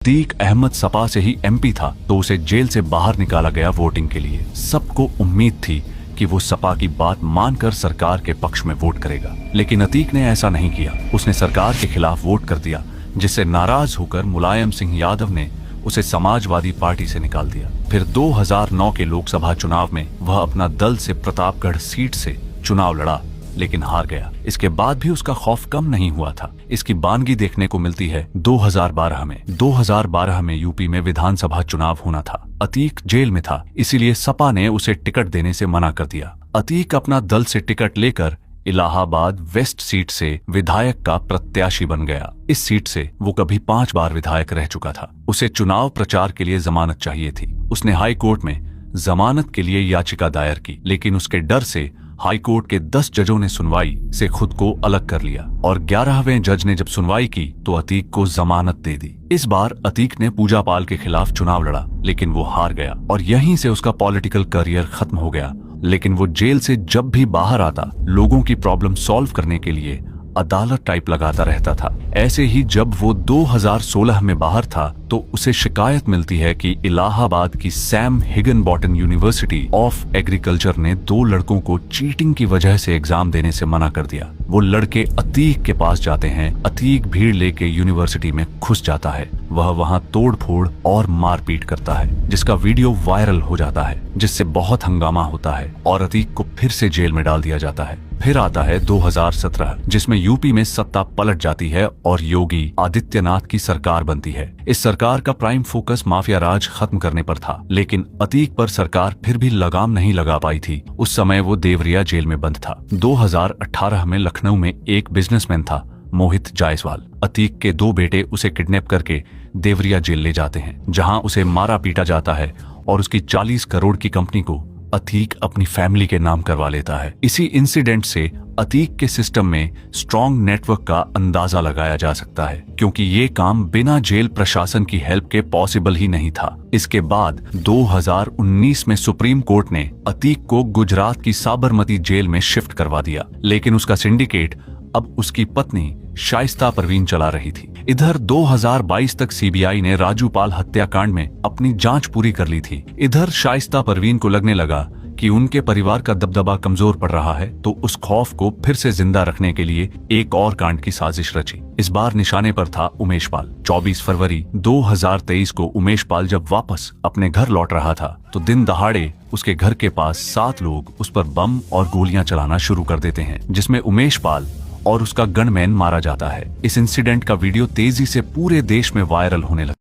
अतीक अहमद सपा से ही एमपी था तो उसे जेल से बाहर निकाला गया वोटिंग के लिए। सबको उम्मीद थी कि वो सपा की बात मानकर सरकार के पक्ष में वोट करेगा, लेकिन अतीक ने ऐसा नहीं किया। उसने सरकार के खिलाफ वोट कर दिया, जिससे नाराज होकर मुलायम सिंह यादव ने उसे समाजवादी पार्टी से निकाल दिया। फिर 2009 के लोकसभा चुनाव में वह अपना दल से प्रतापगढ़ सीट से चुनाव लड़ा, लेकिन हार गया। इसके बाद भी उसका खौफ कम नहीं हुआ था। इसकी बानगी देखने को मिलती है 2012 में यूपी में विधानसभा चुनाव होना था। अतीक जेल में था, इसीलिए सपा ने उसे टिकट देने से मना कर दिया। अतीक अपना दल से टिकट लेकर इलाहाबाद वेस्ट सीट से विधायक का प्रत्याशी बन गया। इस सीट से वो कभी 5 बार विधायक रह चुका था। उसे चुनाव प्रचार के लिए जमानत चाहिए थी। उसने हाई कोर्ट में जमानत के लिए याचिका दायर की, लेकिन उसके डर से हाई कोर्ट के 10 जजों ने सुनवाई से खुद को अलग कर लिया और 11वें जज ने जब सुनवाई की तो अतीक को जमानत दे दी। इस बार अतीक ने पूजा पाल के खिलाफ चुनाव लड़ा, लेकिन वो हार गया और यहीं से उसका पॉलिटिकल करियर खत्म हो गया। लेकिन वो जेल से जब भी बाहर आता, लोगों की प्रॉब्लम सॉल्व करने के लिए अदालत टाइप लगाता रहता था। ऐसे ही जब वो 2016 में बाहर था तो उसे शिकायत मिलती है कि इलाहाबाद की सैम हिगनबॉटन यूनिवर्सिटी ऑफ एग्रीकल्चर ने 2 लड़कों को चीटिंग की वजह से एग्जाम देने से मना कर दिया। वो लड़के अतीक के पास जाते हैं। अतीक भीड़ लेके यूनिवर्सिटी में घुस जाता है। वह वहां तोड़ फोड़ और मारपीट करता है, जिसका वीडियो वायरल हो जाता है, जिससे बहुत हंगामा होता है और अतीक को फिर से जेल में डाल दिया जाता है। फिर आता है 2017, जिसमें यूपी में सत्ता पलट जाती है और योगी आदित्यनाथ की सरकार बनती है। इस सरकार का प्राइम फोकस माफिया राज खत्म करने पर था, लेकिन अतीक पर सरकार फिर भी लगाम नहीं लगा पाई थी। उस समय वो देवरिया जेल में बंद था। 2018 में लखनऊ में एक बिजनेसमैन था, मोहित जायसवाल। अतीक के 2 बेटे उसे किडनैप करके देवरिया जेल ले जाते हैं, जहां उसे मारा पीटा जाता है और उसकी 40 करोड़ की कंपनी को अतीक अपनी फैमिली के नाम करवा लेता है। इसी इंसिडेंट से अतीक के सिस्टम में स्ट्रॉन्ग नेटवर्क का अंदाजा लगाया जा सकता है, क्योंकि ये काम बिना जेल प्रशासन की हेल्प के पॉसिबल ही नहीं था। इसके बाद 2019 में सुप्रीम कोर्ट ने अतीक को गुजरात की साबरमती जेल में शिफ्ट करवा दिया, लेकिन उसका सिंडिकेट अब उसकी पत्नी शाइस्ता परवीन चला रही थी। इधर 2022 तक सीबीआई ने राजूपाल हत्याकांड में अपनी जांच पूरी कर ली थी। इधर शाइस्ता परवीन को लगने लगा कि उनके परिवार का दबदबा कमजोर पड़ रहा है, तो उस खौफ को फिर से जिंदा रखने के लिए एक और कांड की साजिश रची। इस बार निशाने पर था उमेश पाल। 24 फरवरी 2023 को उमेश पाल जब वापस अपने घर लौट रहा था तो दिन दहाड़े उसके घर के पास 7 लोग उस पर बम और गोलियां चलाना शुरू कर देते हैं, जिसमें उमेश पाल और उसका गनमैन मारा जाता है। इस इंसिडेंट का वीडियो तेजी से पूरे देश में वायरल होने लगा।